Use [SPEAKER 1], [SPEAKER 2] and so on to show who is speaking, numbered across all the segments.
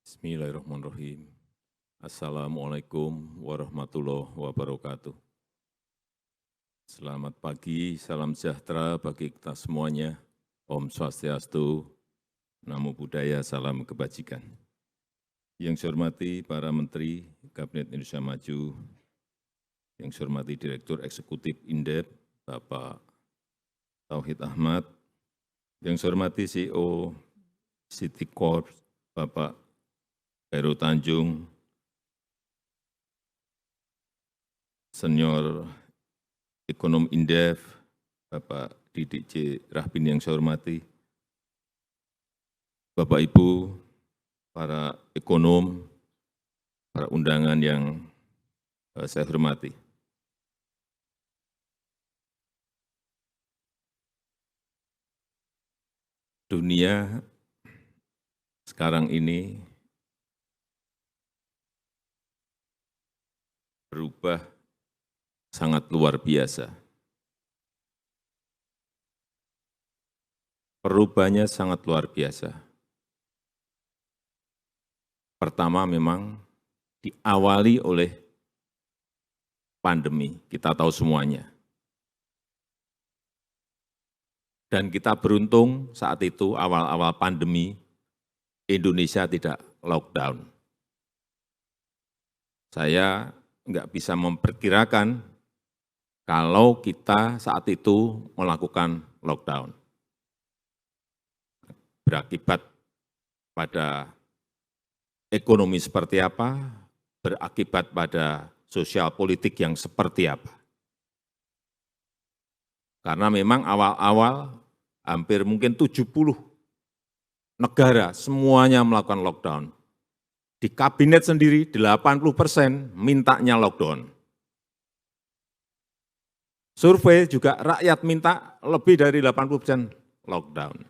[SPEAKER 1] Bismillahirrahmanirrahim. Assalamualaikum warahmatullahi wabarakatuh. Selamat pagi, salam sejahtera bagi kita semuanya. Om Swastiastu, Namo Buddhaya, salam kebajikan. Yang saya hormati para Menteri Kabinet Indonesia Maju, yang saya hormati Direktur Eksekutif Indef, Bapak Tauhid Ahmad, yang saya hormati CEO City Corp, Bapak Heru Tanjung, Senior Ekonom Indef, Bapak Didik C. Rahbin yang saya hormati, Bapak Ibu, para ekonom, para undangan yang saya hormati. Dunia sekarang ini berubah sangat luar biasa. Perubahannya sangat luar biasa. Pertama memang diawali oleh pandemi, kita tahu semuanya. Dan kita beruntung saat itu awal-awal pandemi, Indonesia tidak lockdown. Saya nggak bisa memperkirakan kalau kita saat itu melakukan lockdown. Berakibat pada ekonomi seperti apa, berakibat pada sosial politik yang seperti apa. Karena memang awal-awal hampir mungkin 70 negara semuanya melakukan lockdown. Di kabinet sendiri 80% mintanya lockdown. Survei juga rakyat minta lebih dari 80% lockdown.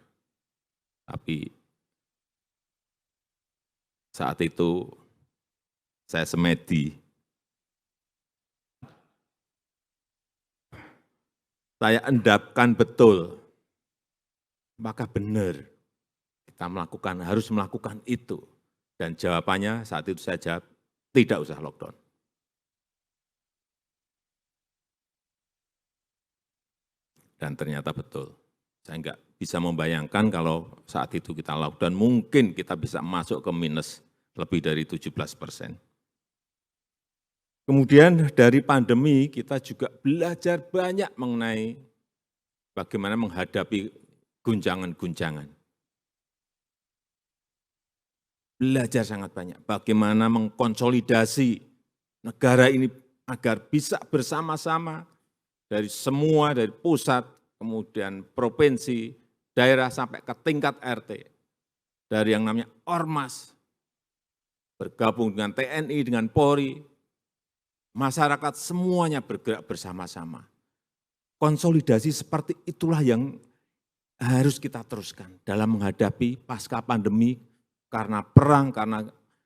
[SPEAKER 1] Tapi saat itu saya semedi. Saya endapkan betul. Maka benar kita harus melakukan itu. Dan jawabannya saat itu saya jawab, tidak usah lockdown. Dan ternyata betul. Saya enggak bisa membayangkan kalau saat itu kita lockdown, mungkin kita bisa masuk ke minus lebih dari 17%. Kemudian dari pandemi kita juga belajar banyak mengenai bagaimana menghadapi guncangan-guncangan. Belajar sangat banyak, bagaimana mengkonsolidasi negara ini agar bisa bersama-sama dari semua, dari pusat, kemudian provinsi, daerah sampai ke tingkat RT. Dari yang namanya Ormas, bergabung dengan TNI, dengan Polri, masyarakat semuanya bergerak bersama-sama. Konsolidasi seperti itulah yang harus kita teruskan dalam menghadapi pasca pandemi, karena perang, karena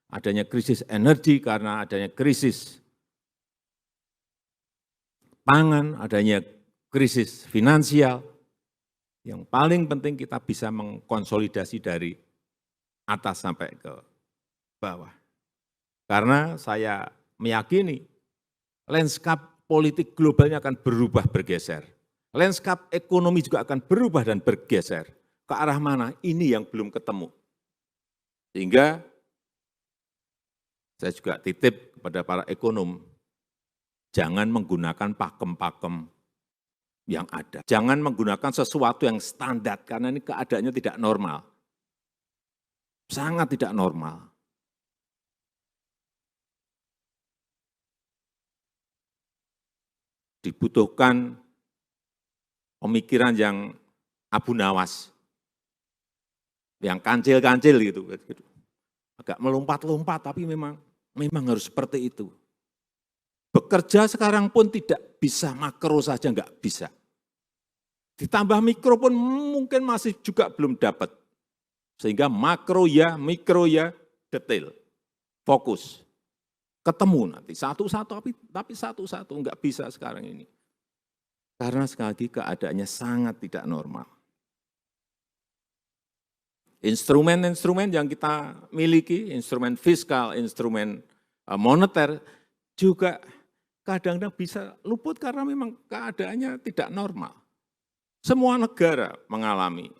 [SPEAKER 1] adanya krisis energi, karena adanya krisis pangan, adanya krisis finansial. Yang paling penting kita bisa mengkonsolidasi dari atas sampai ke bawah. Karena saya meyakini lanskap politik globalnya akan berubah bergeser. Lanskap ekonomi juga akan berubah dan bergeser. Ke arah mana? Ini yang belum ketemu. Sehingga saya juga titip kepada para ekonom, jangan menggunakan pakem-pakem yang ada. Jangan menggunakan sesuatu yang standar, karena ini keadaannya tidak normal. Sangat tidak normal. Dibutuhkan pemikiran yang abu nawas, yang kancil-kancil gitu. Agak melompat-lompat, tapi memang harus seperti itu. Bekerja sekarang pun tidak bisa makro saja, enggak bisa. Ditambah mikro pun mungkin masih juga belum dapat. Sehingga makro ya, mikro ya, detail, fokus. Ketemu nanti satu-satu, tapi satu-satu, enggak bisa sekarang ini. Karena sekali lagi keadaannya sangat tidak normal. Instrumen-instrumen yang kita miliki, instrumen fiskal, instrumen moneter, juga kadang-kadang bisa luput karena memang keadaannya tidak normal. Semua negara mengalami.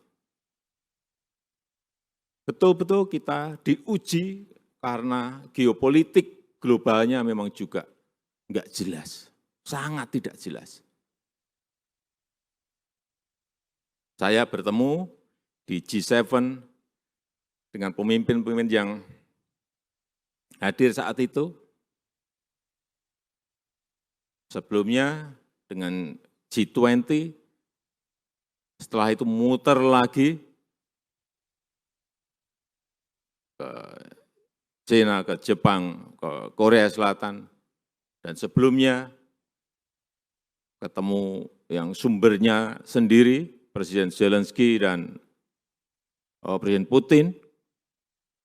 [SPEAKER 1] Betul-betul kita diuji karena geopolitik globalnya memang juga enggak jelas, sangat tidak jelas. Saya bertemu di G7 dengan pemimpin-pemimpin yang hadir saat itu. Sebelumnya dengan G20, setelah itu muter lagi ke China, ke Jepang, ke Korea Selatan, dan sebelumnya ketemu yang sumbernya sendiri, Presiden Zelensky dan Presiden Putin.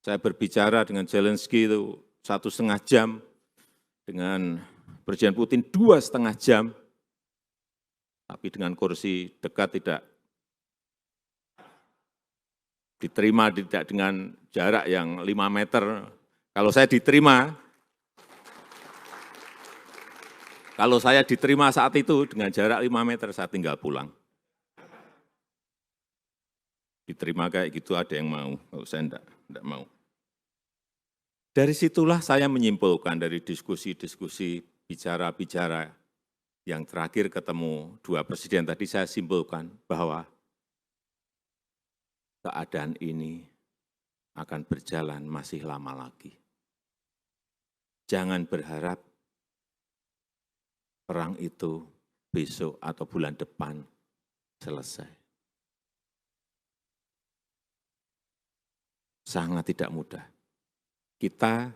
[SPEAKER 1] Saya berbicara dengan Zelensky itu 1,5 jam, dengan Presiden Putin 2,5 jam, tapi dengan kursi dekat tidak diterima, tidak dengan jarak yang 5 meter. Kalau saya diterima saat itu dengan jarak 5 meter, saya tinggal pulang. Diterima kayak gitu ada yang mau, kalau saya enggak mau. Dari situlah saya menyimpulkan dari diskusi-diskusi, bicara-bicara yang terakhir ketemu dua presiden tadi, saya simpulkan bahwa keadaan ini akan berjalan masih lama lagi. Jangan berharap perang itu besok atau bulan depan selesai. Sangat tidak mudah. Kita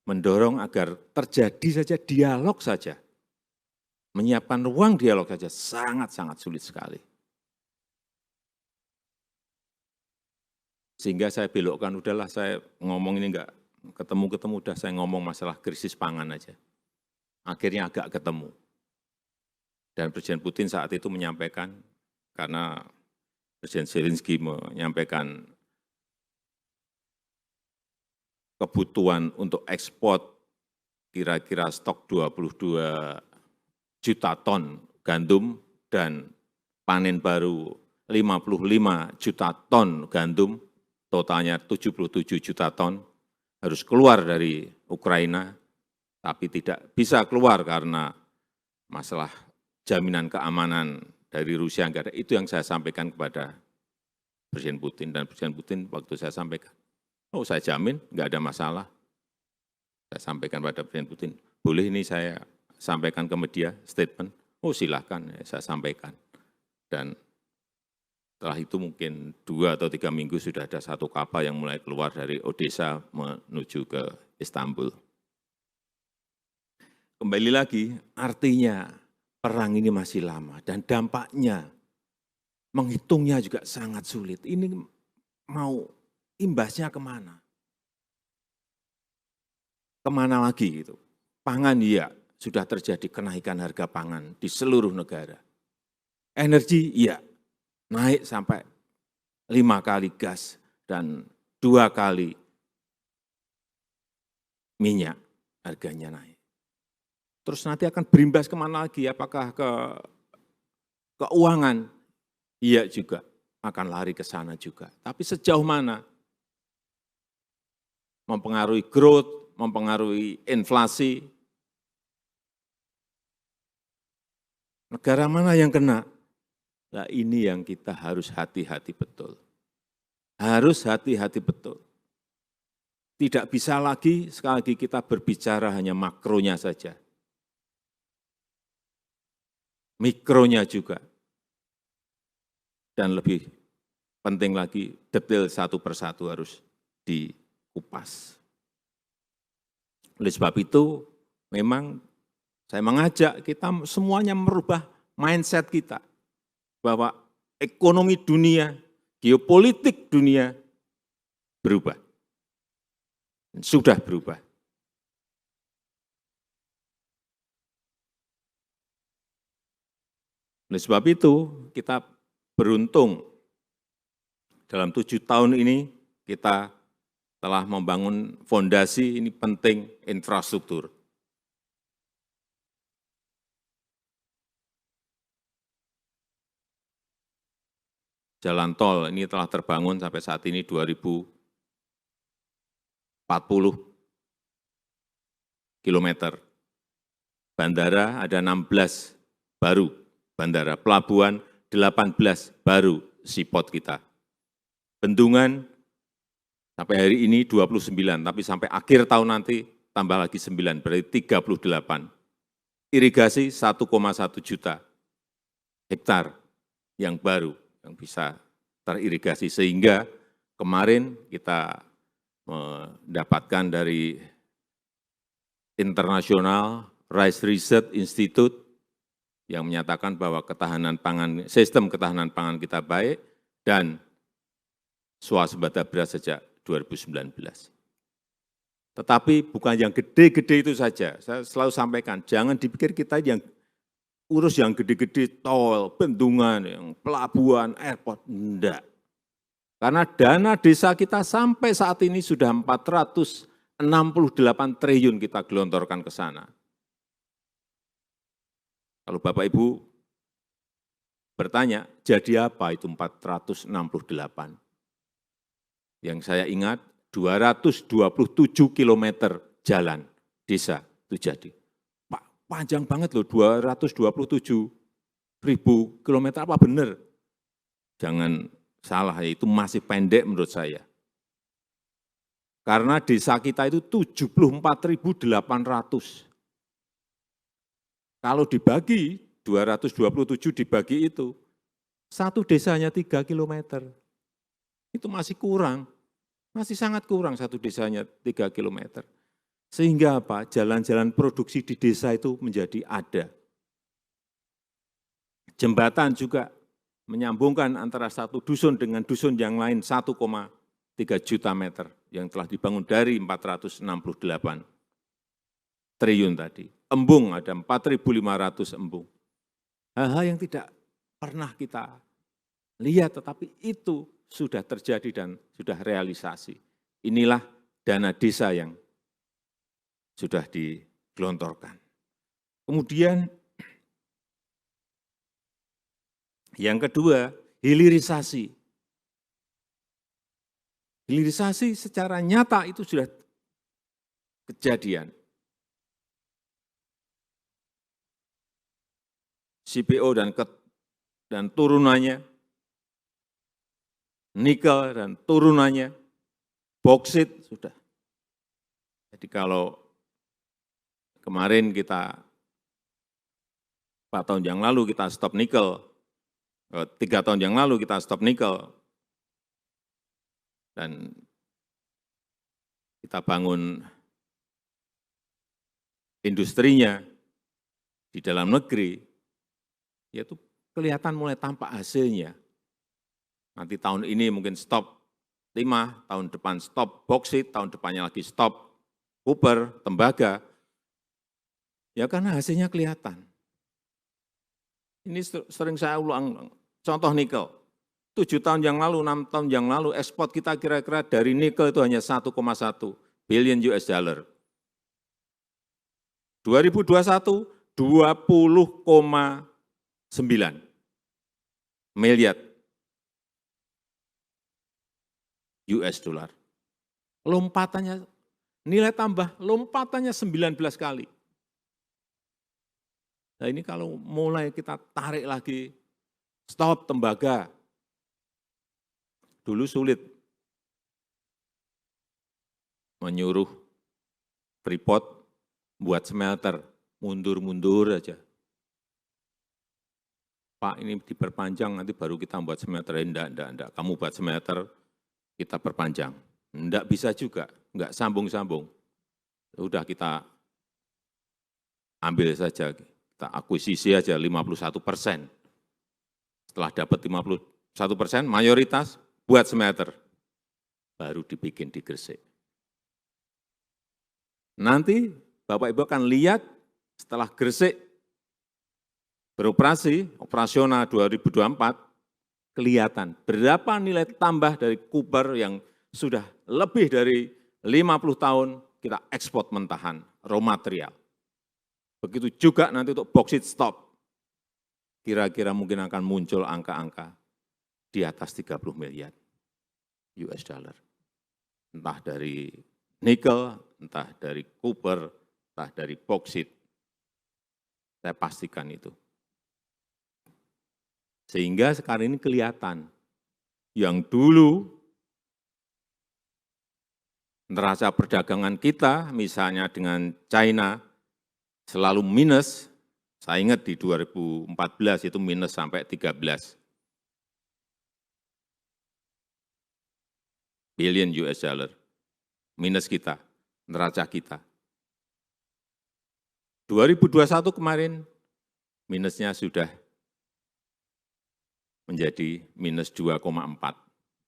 [SPEAKER 1] mendorong agar terjadi saja dialog saja. Menyiapkan ruang dialog saja sangat-sangat sulit sekali. Sehingga saya belokkan, udahlah saya ngomong ini enggak ketemu-ketemu, udah saya ngomong masalah krisis pangan aja. Akhirnya agak ketemu. Dan Presiden Putin saat itu menyampaikan, karena Presiden Zelensky menyampaikan kebutuhan untuk ekspor kira-kira stok 22 juta ton gandum dan panen baru 55 juta ton gandum, totalnya 77 juta ton, harus keluar dari Ukraina, tapi tidak bisa keluar karena masalah jaminan keamanan dari Rusia enggak ada. Itu yang saya sampaikan kepada Presiden Putin, dan Presiden Putin waktu saya sampaikan, oh saya jamin enggak ada masalah. Saya sampaikan pada Presiden Putin, boleh ini saya sampaikan ke media statement, oh silahkan saya sampaikan. Dan setelah itu mungkin 2 atau 3 minggu sudah ada satu kapal yang mulai keluar dari Odessa menuju ke Istanbul. Kembali lagi, artinya perang ini masih lama dan dampaknya, menghitungnya juga sangat sulit. Ini mau imbasnya kemana? Kemana lagi gitu? Pangan iya, sudah terjadi kenaikan harga pangan di seluruh negara. Energi iya, naik sampai 5 kali gas dan 2 kali minyak harganya naik. Terus nanti akan berimbas kemana lagi? Apakah ke keuangan? Iya juga, akan lari ke sana juga. Tapi sejauh mana? Mempengaruhi growth, mempengaruhi inflasi. Negara mana yang kena? Nah ini yang kita harus hati-hati betul. Harus hati-hati betul. Tidak bisa lagi, sekali lagi kita berbicara hanya makronya saja. Mikronya juga. Dan lebih penting lagi, detail satu persatu harus dikupas. Oleh sebab itu, memang saya mengajak kita semuanya merubah mindset kita. Bahwa ekonomi dunia, geopolitik dunia berubah. Sudah berubah. Oleh sebab itu, kita beruntung dalam 7 tahun ini kita telah membangun fondasi, ini penting, infrastruktur. Jalan tol ini telah terbangun sampai saat ini 2040 kilometer. Bandara ada 16 baru, bandara pelabuhan 18 baru seaport kita. Bendungan sampai hari ini 29, tapi sampai akhir tahun nanti tambah lagi 9, berarti 38. Irigasi 1,1 juta hektar yang baru, yang bisa teririgasi. Sehingga kemarin kita mendapatkan dari internasional Rice Research Institute yang menyatakan bahwa ketahanan pangan, sistem ketahanan pangan kita baik dan swasembada beras sejak 2019. Tetapi bukan yang gede-gede itu saja. Saya selalu sampaikan, jangan dipikir kita yang urus yang gede-gede, tol, bendungan, yang pelabuhan, airport. Enggak. Karena dana desa kita sampai saat ini sudah 468 triliun kita gelontorkan ke sana. Kalau Bapak Ibu bertanya, jadi apa itu 468? Yang saya ingat, 227 kilometer jalan desa itu jadi. Pak, panjang banget loh, 227 ribu kilometer, apa benar? Jangan salah, itu masih pendek menurut saya. Karena desa kita itu 74.800. Kalau dibagi, 227 dibagi itu, satu desanya 3 kilometer. Itu masih kurang, masih sangat kurang satu desanya 3 kilometer. Sehingga apa? Jalan-jalan produksi di desa itu menjadi ada. Jembatan juga menyambungkan antara satu dusun dengan dusun yang lain 1,3 juta meter yang telah dibangun dari 468 triliun tadi. Embung ada 4.500 embung. Hal-hal yang tidak pernah kita lihat, tetapi itu sudah terjadi dan sudah realisasi. Inilah dana desa yang sudah digelontorkan. Kemudian yang kedua, hilirisasi. Hilirisasi secara nyata itu sudah kejadian. CPO dan turunannya, nikel dan turunannya, boksit sudah. Jadi kalau kemarin kita 4 tahun yang lalu kita stop nikel, 3 tahun yang lalu kita stop nikel, dan kita bangun industrinya di dalam negeri, yaitu kelihatan mulai tampak hasilnya. Nanti tahun ini mungkin stop timah, tahun depan stop boksit, tahun depannya lagi stop copper, tembaga. Ya karena hasilnya kelihatan. Ini sering saya ulang, contoh nikel. 7 tahun yang lalu, 6 tahun yang lalu, ekspor kita kira-kira dari nikel itu hanya 1,1 billion US dollar. 2021, 20,9 miliar US dollar. Lompatannya, nilai tambah, lompatannya 19 kali. Nah ini kalau mulai kita tarik lagi, stop tembaga. Dulu sulit menyuruh Freeport buat smelter, mundur-mundur aja. Pak ini diperpanjang, nanti baru kita buat smelter. Enggak. Kamu buat smelter, kita perpanjang. Enggak bisa juga, enggak sambung-sambung. Udah kita ambil saja, kita akuisisi aja 51%. Setelah dapat 51%, mayoritas buat smelter. Baru dibikin di Gresik. Nanti Bapak Ibu akan lihat setelah Gresik beroperasi, operasional 2024, kelihatan berapa nilai tambah dari Cooper yang sudah lebih dari 50 tahun kita ekspor mentahan raw material. Begitu juga nanti untuk bauxite stop, kira-kira mungkin akan muncul angka-angka di atas 30 miliar US dollar. Entah dari nikel, entah dari copper, entah dari bauxite. Saya pastikan itu. Sehingga sekarang ini kelihatan, yang dulu neraca perdagangan kita, misalnya dengan China, selalu minus. Saya ingat di 2014 itu minus sampai 13 billion US dollar. Minus kita, neraca kita. 2021 kemarin, minusnya sudah menjadi minus 2,4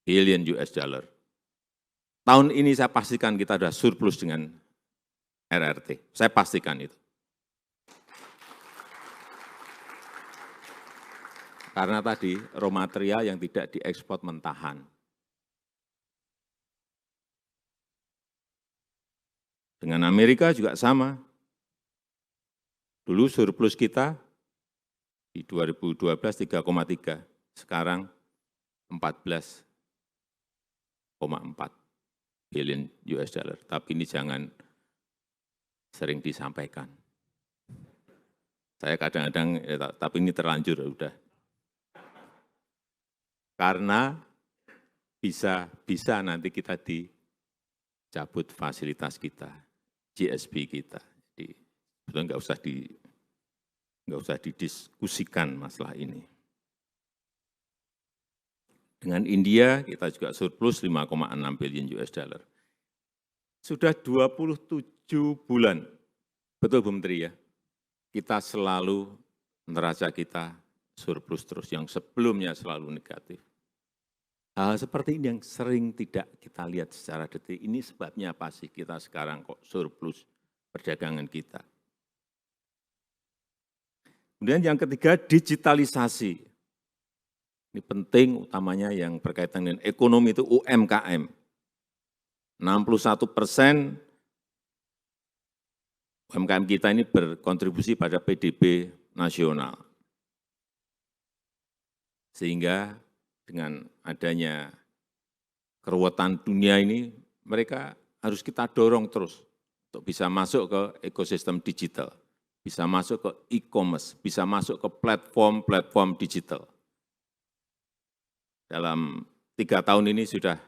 [SPEAKER 1] billion US dollar. Tahun ini saya pastikan kita sudah surplus dengan RRT. Saya pastikan itu. Karena tadi raw material yang tidak diekspor mentahan. Dengan Amerika juga sama. Dulu surplus kita di 2012 3,3, sekarang 14,4 billion US dollar. Tapi ini jangan sering disampaikan. Saya kadang-kadang, tapi ini terlanjur udah. Karena bisa nanti kita dicabut fasilitas kita, GSP kita. Jadi sebetulnya nggak usah didiskusikan masalah ini. Dengan India kita juga surplus 5,6 billion US dollar. Sudah 27 bulan, betul Bu Menteri ya, kita selalu neraca kita surplus terus, yang sebelumnya selalu negatif. Hal seperti ini yang sering tidak kita lihat secara detail. Ini sebabnya apa sih kita sekarang kok surplus perdagangan kita. Kemudian yang ketiga, digitalisasi. Ini penting, utamanya yang berkaitan dengan ekonomi itu UMKM. 61% UMKM kita ini berkontribusi pada PDB nasional. Sehingga dengan adanya keruwetan dunia ini, mereka harus kita dorong terus untuk bisa masuk ke ekosistem digital, bisa masuk ke e-commerce, bisa masuk ke platform-platform digital. Dalam 3 tahun ini sudah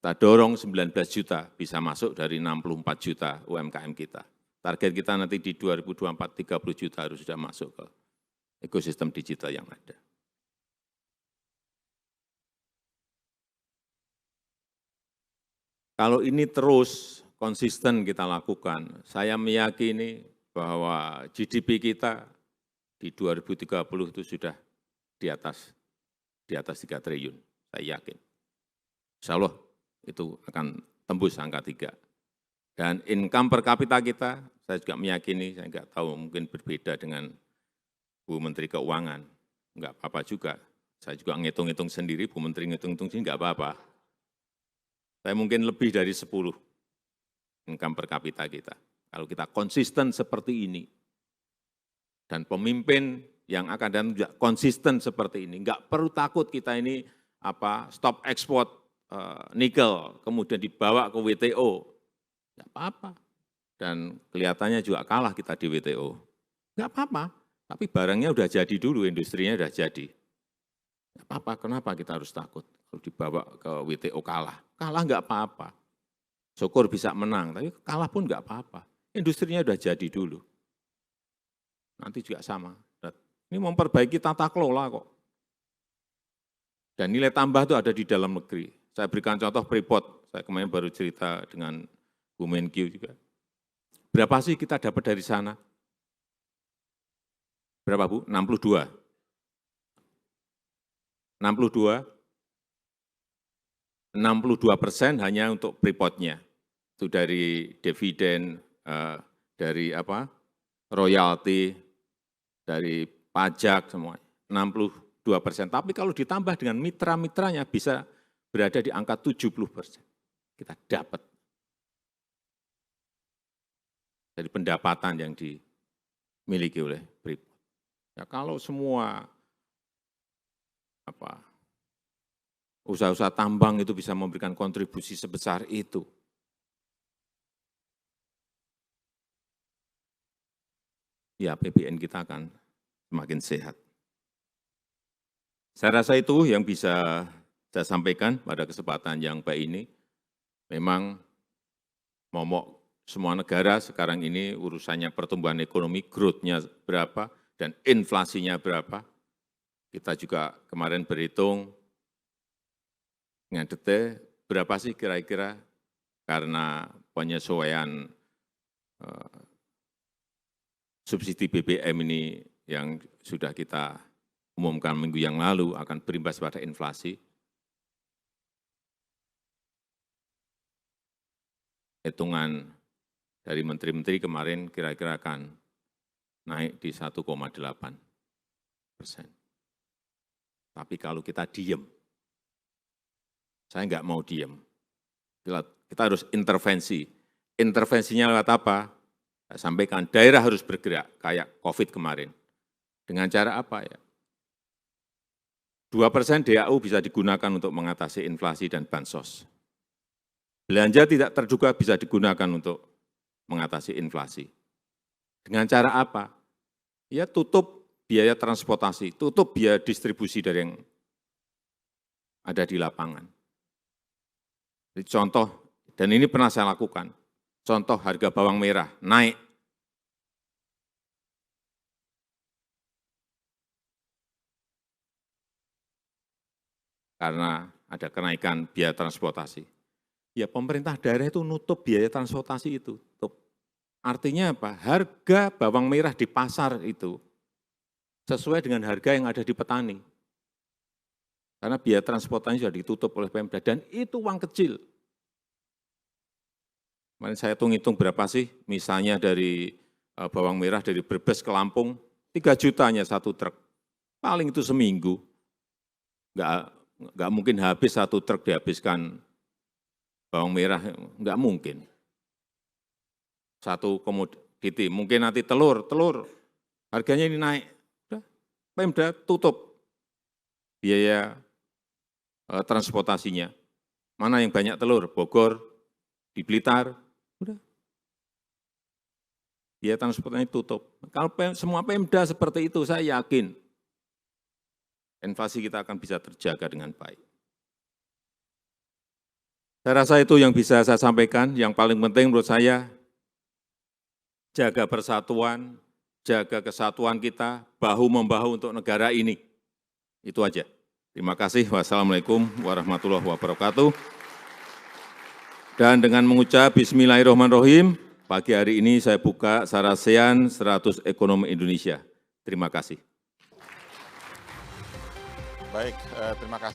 [SPEAKER 1] kita dorong 19 juta bisa masuk dari 64 juta UMKM kita. Target kita nanti di 2024 30 juta harus sudah masuk ke ekosistem digital yang ada. Kalau ini terus konsisten kita lakukan, saya meyakini bahwa GDP kita di 2030 itu sudah di atas 3 triliun, saya yakin. Insya Allah itu akan tembus angka 3. Dan income per kapita kita, saya juga meyakini, saya nggak tahu mungkin berbeda dengan Bu Menteri Keuangan, nggak apa-apa juga. Saya juga ngitung-ngitung sendiri, Bu Menteri ngitung-ngitung sendiri nggak apa-apa. Saya mungkin lebih dari 10 income per kapita kita. Kalau kita konsisten seperti ini, dan pemimpin yang akan datang juga konsisten seperti ini, nggak perlu takut kita ini stop ekspor nikel, kemudian dibawa ke WTO, nggak apa-apa. Dan kelihatannya juga kalah kita di WTO, nggak apa-apa. Tapi barangnya udah jadi dulu, industrinya udah jadi. Nggak apa-apa, kenapa kita harus takut? Kalau dibawa ke WTO kalah nggak apa-apa. Syukur bisa menang, tapi kalah pun nggak apa-apa. Industrinya udah jadi dulu. Nanti juga sama. Ini memperbaiki tata kelola kok. Dan nilai tambah itu ada di dalam negeri. Saya berikan contoh Freeport, saya kemarin baru cerita dengan Bu Menkyu juga. Berapa sih kita dapat dari sana? Berapa Bu? 62. 62% hanya untuk Freeport-nya. Itu dari dividen, dari royalti, dari pajak semua. 62%. Tapi kalau ditambah dengan mitra-mitranya bisa berada di angka 70%. kita dapat dari pendapatan yang dimiliki oleh Freeport. Ya, kalau semua usaha-usaha tambang itu bisa memberikan kontribusi sebesar itu, ya APBN kita akan semakin sehat. Saya rasa itu yang bisa saya sampaikan pada kesempatan yang baik ini. Memang momok semua negara sekarang ini urusannya pertumbuhan ekonomi, growth-nya berapa, dan inflasinya berapa. Kita juga kemarin berhitung dengan detail berapa sih kira-kira karena penyesuaian subsidi BBM ini yang sudah kita umumkan minggu yang lalu akan berimbas pada inflasi. Hitungan dari menteri-menteri kemarin kira-kira akan naik di 1,8%. Tapi kalau kita diem, saya enggak mau diem. Kita harus intervensi. Intervensinya lewat apa? Saya sampaikan, daerah harus bergerak, kayak COVID kemarin. Dengan cara apa ya? 2% DAU bisa digunakan untuk mengatasi inflasi dan bansos. Belanja tidak terduga bisa digunakan untuk mengatasi inflasi. Dengan cara apa? Ya tutup biaya transportasi, tutup biaya distribusi dari yang ada di lapangan. Jadi contoh, dan ini pernah saya lakukan, contoh harga bawang merah naik. Karena ada kenaikan biaya transportasi. Ya pemerintah daerah itu nutup biaya transportasi itu. Artinya apa? Harga bawang merah di pasar itu sesuai dengan harga yang ada di petani. Karena biaya transportasi sudah ditutup oleh Pemda, dan itu uang kecil. Kemarin saya hitung berapa sih, misalnya dari bawang merah dari Brebes ke Lampung, 3 jutanya satu truk. Paling itu seminggu. Nggak mungkin habis satu truk dihabiskan bawang merah, nggak mungkin. Satu komoditi, mungkin nanti telur harganya ini naik. Udah, Pemda tutup biaya transportasinya. Mana yang banyak telur? Bogor, di Blitar, udah. Biaya transportasinya tutup. Kalau semua Pemda seperti itu, saya yakin inflasi kita akan bisa terjaga dengan baik. Saya rasa itu yang bisa saya sampaikan. Yang paling penting menurut saya, jaga persatuan, jaga kesatuan kita, bahu-membahu untuk negara ini. Itu aja. Terima kasih. Wassalamualaikum warahmatullahi wabarakatuh. Dan dengan mengucap Bismillahirrahmanirrahim, pagi hari ini saya buka Sarasean 100 Ekonomi Indonesia. Terima kasih.
[SPEAKER 2] Baik, terima kasih.